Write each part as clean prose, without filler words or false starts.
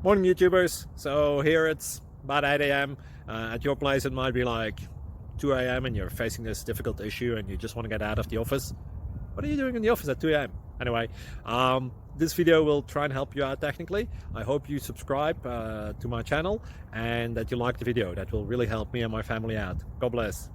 Morning YouTubers. So here it's about 8 a.m. At your place it might be like 2 a.m. and you're facing this difficult issue and you just want to get out of the office. What are you doing in the office at 2 a.m.? Anyway, this video will try and help you out technically. I hope you subscribe to my channel and that you like the video. That will really help me and my family out. God bless.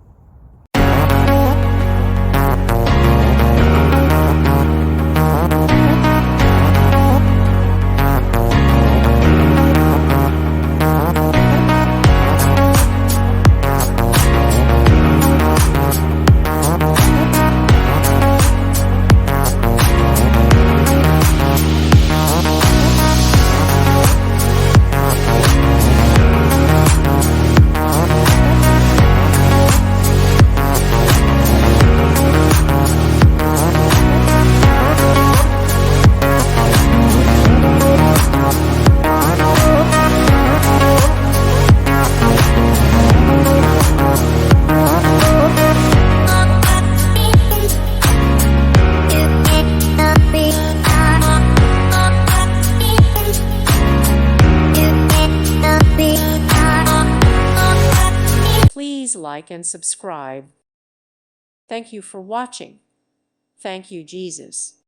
Please like and subscribe. Thank you for watching. Thank you, Jesus.